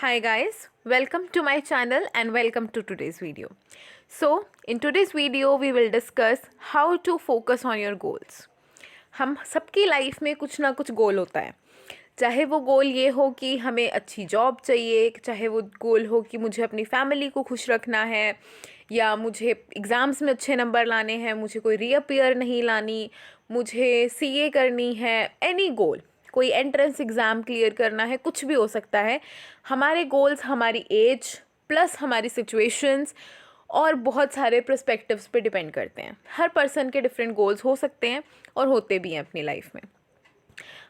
Hi guys, welcome to my channel and welcome to today's video. So, in today's video we will discuss how to focus on your goals. हम सबकी life में कुछ ना कुछ गोल होता है, चाहे वो गोल ये हो कि हमें अच्छी जॉब चाहिए, चाहे वो गोल हो कि मुझे अपनी फैमिली को खुश रखना है, या मुझे एग्ज़ाम्स में अच्छे नंबर लाने हैं, मुझे कोई रीअपीयर नहीं लानी, मुझे सीए करनी है, एनी गोल, कोई एंट्रेंस एग्ज़ाम क्लियर करना है, कुछ भी हो सकता है। हमारे गोल्स हमारी एज प्लस हमारी सिचुएशंस और बहुत सारे पर्सपेक्टिव्स पे डिपेंड करते हैं। हर पर्सन के डिफरेंट गोल्स हो सकते हैं और होते भी हैं अपनी लाइफ में।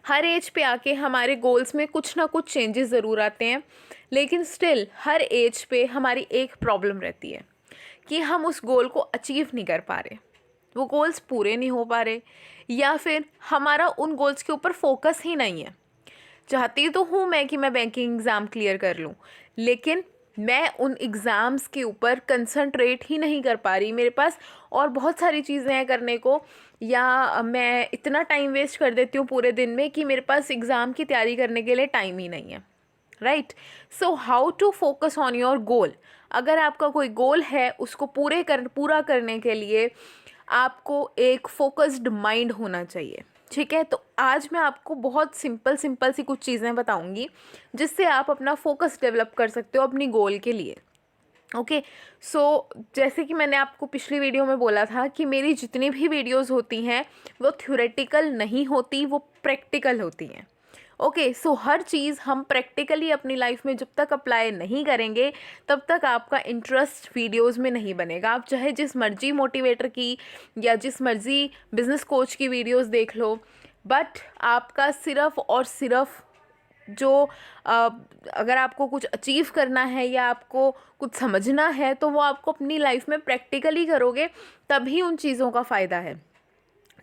हर एज पे आके हमारे गोल्स में कुछ ना कुछ चेंजेस ज़रूर आते हैं, लेकिन स्टिल हर एज पे हमारी एक प्रॉब्लम रहती है कि हम उस गोल को अचीव नहीं कर पा रहे, वो गोल्स पूरे नहीं हो पा रहे, या फिर हमारा उन गोल्स के ऊपर फोकस ही नहीं है। चाहती तो हूँ मैं कि मैं बैंकिंग एग्ज़ाम क्लियर कर लूँ, लेकिन मैं उन एग्ज़ाम्स के ऊपर कंसंट्रेट ही नहीं कर पा रही। मेरे पास और बहुत सारी चीज़ें हैं करने को, या मैं इतना टाइम वेस्ट कर देती हूँ पूरे दिन में कि मेरे पास एग्ज़ाम की तैयारी करने के लिए टाइम ही नहीं है। Right, so how to focus on your goal. अगर आपका कोई गोल है, उसको पूरा करने के लिए आपको एक फोकस्ड माइंड होना चाहिए। ठीक है, तो आज मैं आपको बहुत सिंपल सी कुछ चीज़ें बताऊंगी जिससे आप अपना फोकस डेवलप कर सकते हो अपनी गोल के लिए। ओके, सो जैसे कि मैंने आपको पिछली वीडियो में बोला था कि मेरी जितनी भी वीडियोस होती हैं वो थ्योरेटिकल नहीं होती, वो प्रैक्टिकल होती हैं। ओके, सो हर चीज़ हम प्रैक्टिकली अपनी लाइफ में जब तक अप्लाई नहीं करेंगे तब तक आपका इंटरेस्ट वीडियोस में नहीं बनेगा। आप चाहे जिस मर्जी मोटिवेटर की या जिस मर्जी बिजनेस कोच की वीडियोस देख लो, बट आपका सिर्फ और सिर्फ जो अगर आपको कुछ अचीव करना है या आपको कुछ समझना है तो वो आपको अपनी लाइफ में प्रैक्टिकली करोगे, तभी उन चीज़ों का फ़ायदा है।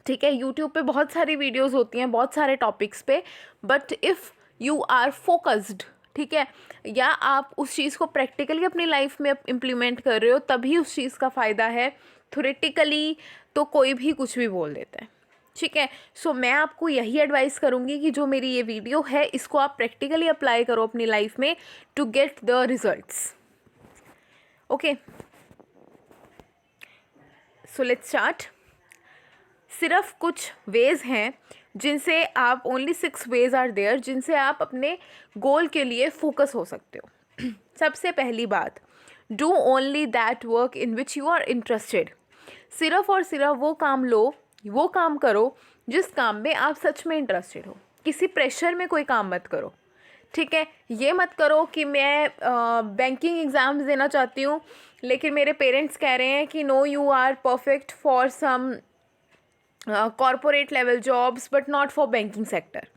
ठीक है, यूट्यूब पे बहुत सारी वीडियोस होती हैं बहुत सारे टॉपिक्स पे, but if you are focused, ठीक है, या आप उस चीज़ को प्रैक्टिकली अपनी लाइफ में इम्प्लीमेंट कर रहे हो, तभी उस चीज़ का फ़ायदा है। थ्योरेटिकली तो कोई भी कुछ भी बोल देता है। ठीक है, सो मैं आपको यही एडवाइस करूँगी कि जो मेरी ये वीडियो है इसको आप प्रैक्टिकली अप्लाई करो अपनी लाइफ में to get the results. Okay, so let's start. सिर्फ कुछ वेज़ हैं जिनसे आप, ओनली 6 वेज़ आर देयर, जिनसे आप अपने गोल के लिए फोकस हो सकते हो। सबसे पहली बात, do only that work in which you are interested. सिर्फ और सिर्फ वो काम लो, वो काम करो जिस काम में आप सच में इंटरेस्टेड हो। किसी प्रेशर में कोई काम मत करो। ठीक है, ये मत करो कि मैं बैंकिंग एग्ज़ाम्स देना चाहती हूँ लेकिन मेरे पेरेंट्स कह रहे हैं कि no you are perfect for some corporate level jobs but not for banking sector.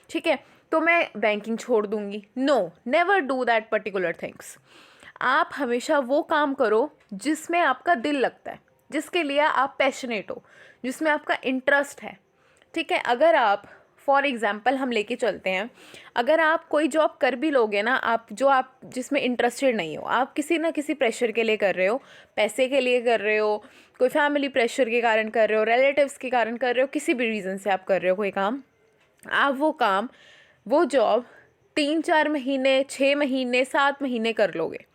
ठीक है, तो मैं बैंकिंग छोड़ दूंगी। No, never do that particular things. आप हमेशा वो काम करो जिसमें आपका दिल लगता है, जिसके लिए आप पैशनेट हो, जिसमें आपका इंटरेस्ट है। ठीक है, अगर आप फॉर एग्ज़ाम्पल हम लेके चलते हैं, अगर आप कोई जॉब कर भी लोगे ना, आप जिसमें इंटरेस्टेड नहीं हो, आप किसी ना किसी प्रेशर के लिए कर रहे हो, पैसे के लिए कर रहे हो, कोई फैमिली प्रेशर के कारण कर रहे हो, रिलेटिव्स के कारण कर रहे हो, किसी भी रीज़न से आप कर रहे हो कोई काम, आप वो जॉब 3-4 महीने, 6 महीने, 7 महीने कर लोगे,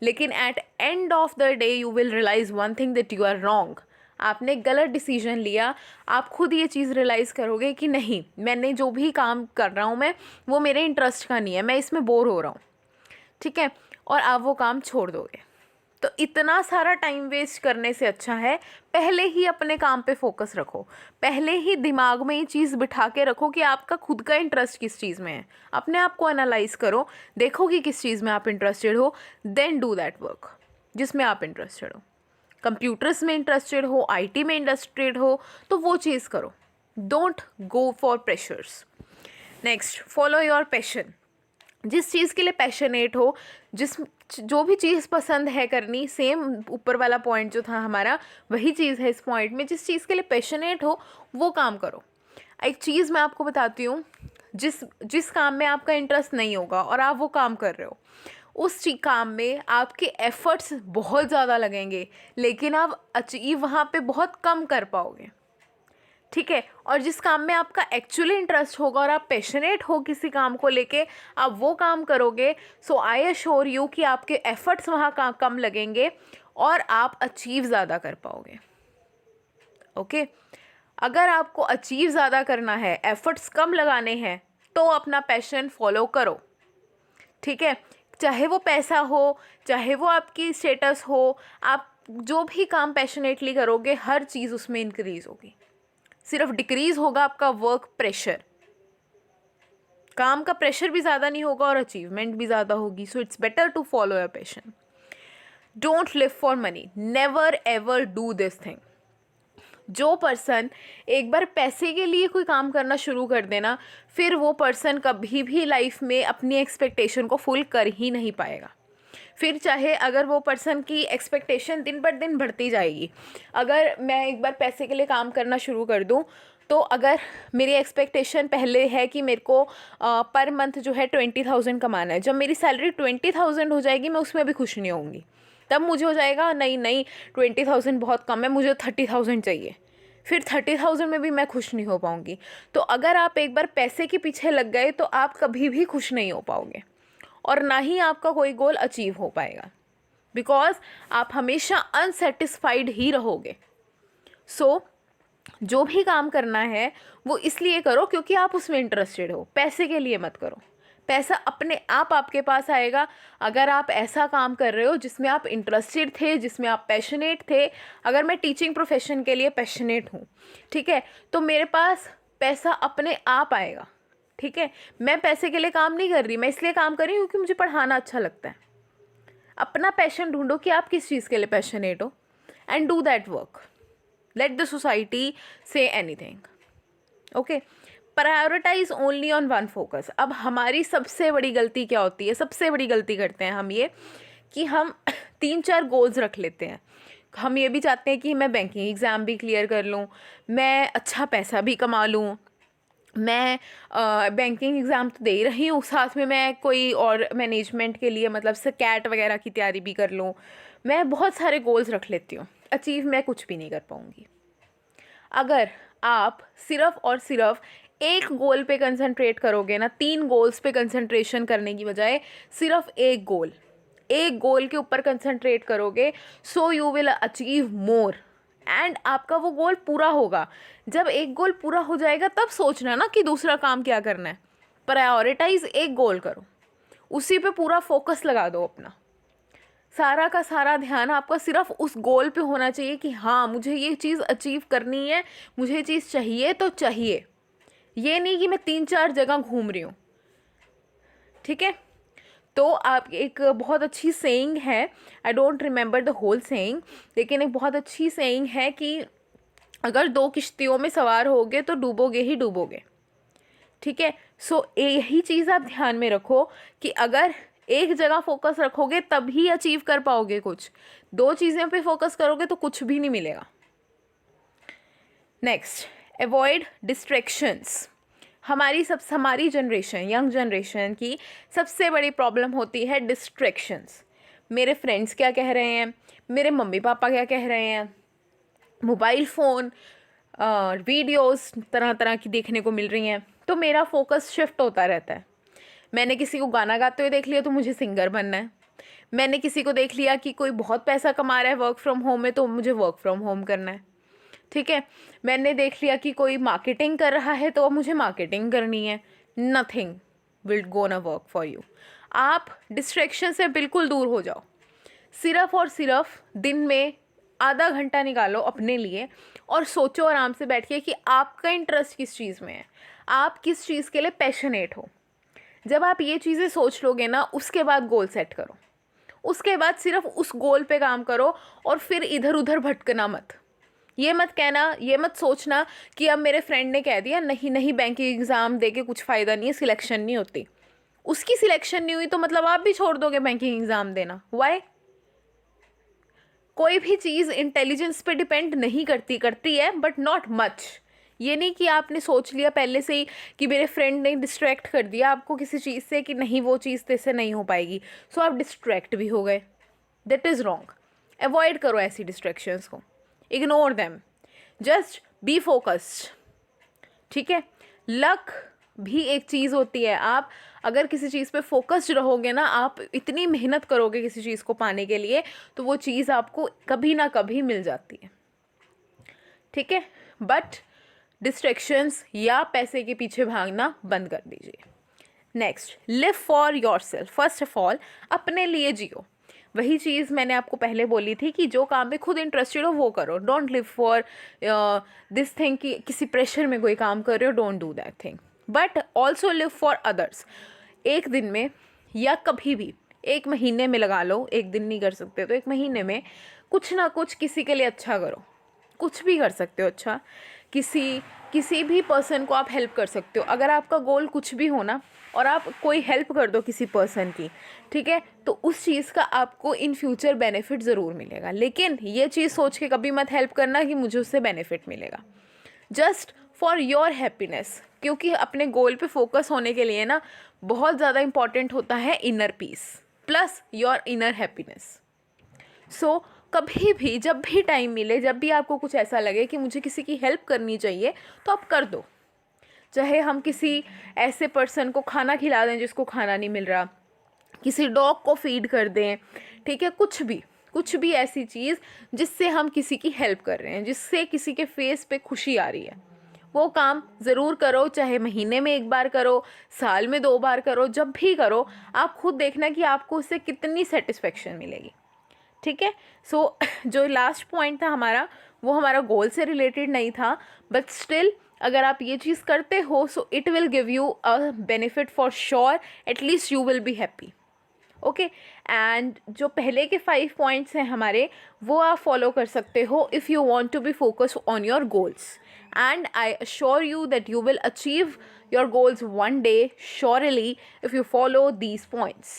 लेकिन at end of the day you will realise one thing, that you are wrong. आपने गलत डिसीजन लिया। आप खुद ये चीज़ रियलाइज़ करोगे कि नहीं, मैंने जो भी काम कर रहा हूँ मैं, वो मेरे इंटरेस्ट का नहीं है, मैं इसमें बोर हो रहा हूँ। ठीक है, और आप वो काम छोड़ दोगे। तो इतना सारा टाइम वेस्ट करने से अच्छा है पहले ही अपने काम पे फोकस रखो, पहले ही दिमाग में ये चीज़ बिठा के रखो कि आपका खुद का इंटरेस्ट किस चीज़ में है। अपने आप को एनालाइज करो, देखो कि किस चीज़ में आप इंटरेस्टेड हो, देन डू दैट वर्क जिसमें आप इंटरेस्टेड हो। कंप्यूटर्स में इंटरेस्टेड हो, आईटी में इंटरेस्टेड हो, तो वो चीज़ करो। Don't go for pressures. Next, follow your passion. जिस चीज़ के लिए पैशनेट हो, जो भी चीज़ पसंद है करनी, सेम ऊपर वाला पॉइंट जो था हमारा, वही चीज़ है इस पॉइंट में, जिस चीज़ के लिए पैशनेट हो वो काम करो। एक चीज़ मैं आपको बताती हूँ, जिस काम में आपका इंटरेस्ट नहीं होगा और आप वो काम कर रहे हो, उस काम में आपके एफर्ट्स बहुत ज़्यादा लगेंगे, लेकिन आप अचीव वहाँ पे बहुत कम कर पाओगे। ठीक है। और जिस काम में आपका एक्चुअली इंटरेस्ट होगा और आप पैशनेट हो किसी काम को लेके, आप वो काम करोगे, सो आई एश्योर यू कि आपके एफर्ट्स वहाँ कम लगेंगे और आप अचीव ज़्यादा कर पाओगे। ओके अगर आपको अचीव ज़्यादा करना है, एफर्ट्स कम लगाने हैं, तो अपना पैशन फॉलो करो। ठीक है, चाहे वो पैसा हो, चाहे वो आपकी स्टेटस हो, आप जो भी काम पैशनेटली करोगे हर चीज़ उसमें इंक्रीज होगी। सिर्फ डिक्रीज होगा आपका वर्क प्रेशर, काम का प्रेशर भी ज़्यादा नहीं होगा और अचीवमेंट भी ज़्यादा होगी। So it's better to follow your passion. Don't live for money, never ever do this thing. जो पर्सन एक बार पैसे के लिए कोई काम करना शुरू कर देना, फिर वो पर्सन कभी भी लाइफ में अपनी एक्सपेक्टेशन को फुल कर ही नहीं पाएगा। फिर चाहे अगर वो पर्सन की एक्सपेक्टेशन दिन बर दिन बढ़ती जाएगी। अगर मैं एक बार पैसे के लिए काम करना शुरू कर दूं, तो अगर मेरी एक्सपेक्टेशन पहले है कि मेरे को पर मंथ जो है 20,000 कमाना है, जब मेरी सैलरी 20,000 हो जाएगी मैं उसमें भी खुश नहीं होंगी। तब मुझे हो जाएगा नहीं नहीं 20,000 बहुत कम है, मुझे 30,000 चाहिए। फिर 30,000 में भी मैं खुश नहीं हो पाऊँगी। तो अगर आप एक बार पैसे के पीछे लग गए तो आप कभी भी खुश नहीं हो पाओगे और ना ही आपका कोई गोल अचीव हो पाएगा, बिकॉज आप हमेशा अनसेटिस्फाइड ही रहोगे। सो जो भी काम करना है वो इसलिए करो क्योंकि आप उसमें इंटरेस्टेड हो, पैसे के लिए मत करो। पैसा अपने आप आपके पास आएगा अगर आप ऐसा काम कर रहे हो जिसमें आप इंटरेस्टेड थे, जिसमें आप पैशनेट थे। अगर मैं टीचिंग प्रोफेशन के लिए पैशनेट हूँ, ठीक है, तो मेरे पास पैसा अपने आप आएगा। ठीक है, मैं पैसे के लिए काम नहीं कर रही, मैं इसलिए काम कर रही हूँ क्योंकि मुझे पढ़ाना अच्छा लगता है। अपना पैशन ढूंढो कि आप किस चीज़ के लिए पैशनेट हो and do that work. Let the society से anything. Okay, prioritise only on one focus. अब हमारी सबसे बड़ी गलती क्या होती है, सबसे बड़ी गलती करते हैं हम ये कि हम 3-4 गोल्स रख लेते हैं। हम ये भी चाहते हैं कि मैं बैंकिंग एग्ज़ाम भी क्लियर कर लूँ, मैं अच्छा पैसा भी कमा लूँ, मैं बैंकिंग एग्ज़ाम तो दे ही रही हूँ, साथ में मैं कोई और मैनेजमेंट के लिए मतलब से कैट वगैरह की तैयारी भी कर लूँ। मैं बहुत सारे गोल्स रख लेती हूँ, अचीव मैं कुछ भी नहीं कर पाऊँगी। अगर आप सिर्फ और सिर्फ एक गोल पे कंसंट्रेट करोगे ना, 3 गोल्स पे कंसंट्रेशन करने की बजाय सिर्फ एक गोल के ऊपर कंसंट्रेट करोगे, so you will achieve more and आपका वो गोल पूरा होगा। जब एक गोल पूरा हो जाएगा तब सोचना ना कि दूसरा काम क्या करना है। प्रायोरिटाइज एक गोल करो, उसी पे पूरा फोकस लगा दो अपना। सारा का सारा ध्यान आपका सिर्फ उस गोल पे होना चाहिए कि हाँ मुझे ये चीज़ अचीव करनी है, मुझे ये चीज़ चाहिए तो चाहिए। ये नहीं कि मैं 3-4 जगह घूम रही हूँ। ठीक है, तो आप एक बहुत अच्छी सेइंग है, I don't remember the whole saying, लेकिन एक बहुत अच्छी सेइंग है कि अगर 2 किश्तियों में सवार होगे तो डूबोगे ही डूबोगे। ठीक है, सो यही चीज़ आप ध्यान में रखो कि अगर एक जगह फोकस रखोगे तभी अचीव कर पाओगे कुछ। 2 चीज़ों पे फोकस करोगे तो कुछ भी नहीं मिलेगा। Next, avoid distractions. हमारी जनरेशन, यंग जनरेशन की सबसे बड़ी प्रॉब्लम होती है डिस्ट्रैक्शंस। मेरे फ्रेंड्स क्या कह रहे हैं, मेरे मम्मी पापा क्या कह रहे हैं, मोबाइल फ़ोन वीडियोस तरह तरह की देखने को मिल रही हैं, तो मेरा फोकस शिफ्ट होता रहता है। मैंने किसी को गाना गाते हुए देख लिया तो मुझे सिंगर बनना है। मैंने किसी को देख लिया कि कोई बहुत पैसा कमा रहा है वर्क फ्रॉम होम में, तो मुझे वर्क फ्रॉम होम करना है। ठीक है, मैंने देख लिया कि कोई मार्केटिंग कर रहा है तो अब मुझे मार्केटिंग करनी है। Nothing will gonna work for you. आप डिस्ट्रैक्शन से बिल्कुल दूर हो जाओ। सिर्फ और सिर्फ दिन में आधा घंटा निकालो अपने लिए और सोचो आराम से बैठिए कि आपका इंटरेस्ट किस चीज़ में है, आप किस चीज़ के लिए पैशनेट हो। जब आप ये चीज़ें सोच लोगे ना, उसके बाद गोल सेट करो, उसके बाद सिर्फ उस गोल पे काम करो और फिर इधर उधर भटकना मत। ये मत कहना, ये मत सोचना कि अब मेरे फ्रेंड ने कह दिया नहीं नहीं बैंकिंग एग्ज़ाम दे के कुछ फ़ायदा नहीं है, सिलेक्शन नहीं होती। उसकी सिलेक्शन नहीं हुई तो मतलब आप भी छोड़ दोगे बैंकिंग एग्ज़ाम देना? वाई? कोई भी चीज़ इंटेलिजेंस पे डिपेंड नहीं करती है, बट नॉट मच। ये नहीं कि आपने सोच लिया पहले से ही कि मेरे फ्रेंड ने डिस्ट्रैक्ट कर दिया आपको किसी चीज़ से कि नहीं वो चीज़ तेरे से नहीं हो पाएगी, सो आप डिस्ट्रैक्ट भी हो गए। That is wrong. अवॉइड करो ऐसी डिस्ट्रैक्शंस को, ignore them, just be focused. ठीक है। लक भी एक चीज़ होती है। आप अगर किसी चीज़ पे फोकस्ड रहोगे ना, आप इतनी मेहनत करोगे किसी चीज़ को पाने के लिए, तो वो चीज़ आपको कभी ना कभी मिल जाती है, ठीक है। बट डिस्ट्रैक्शंस या पैसे के पीछे भागना बंद कर दीजिए। Next, live for your self. First of all अपने लिए जियो। वही चीज़ मैंने आपको पहले बोली थी कि जो काम में खुद इंटरेस्टेड हो वो करो। Don't live for this thing कि किसी प्रेशर में कोई काम कर रहे हो, don't do that thing. But also live for others. एक दिन में या कभी भी, एक महीने में लगा लो, एक दिन नहीं कर सकते तो एक महीने में कुछ ना कुछ किसी के लिए अच्छा करो। कुछ भी कर सकते हो अच्छा, किसी भी पर्सन को आप हेल्प कर सकते हो। अगर आपका गोल कुछ भी हो ना और आप कोई हेल्प कर दो किसी पर्सन की, ठीक है, तो उस चीज़ का आपको इन फ्यूचर बेनिफिट ज़रूर मिलेगा। लेकिन ये चीज़ सोच के कभी मत हेल्प करना कि मुझे उससे बेनिफिट मिलेगा। जस्ट फॉर योर हैप्पीनेस, क्योंकि अपने गोल पे फोकस होने के लिए ना बहुत ज़्यादा इंपॉर्टेंट होता है inner peace plus your inner happiness. So कभी भी जब भी टाइम मिले, जब भी आपको कुछ ऐसा लगे कि मुझे किसी की हेल्प करनी चाहिए, तो आप कर दो। चाहे हम किसी ऐसे पर्सन को खाना खिला दें जिसको खाना नहीं मिल रहा, किसी डॉग को फीड कर दें, ठीक है, कुछ भी ऐसी चीज़ जिससे हम किसी की हेल्प कर रहे हैं, जिससे किसी के फेस पे खुशी आ रही है, वो काम ज़रूर करो। चाहे महीने में एक बार करो, साल में 2 बार करो, जब भी करो आप खुद देखना कि आपको उससे कितनी सेटिस्फेक्शन मिलेगी, ठीक है। सो जो लास्ट पॉइंट था हमारा, वो हमारा गोल से रिलेटेड नहीं था, बट स्टिल अगर आप ये चीज़ करते हो so it will give you a benefit for sure, at least you will be happy, okay. And जो पहले के 5 पॉइंट्स हैं हमारे, वो आप फॉलो कर सकते हो if you want to be focus on your goals, and I assure you that you will achieve your goals one day surely if you follow these points.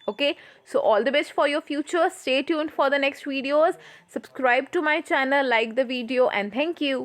Okay, so all the best for your future. Stay tuned for the next videos. Subscribe to my channel, like the video, and thank you.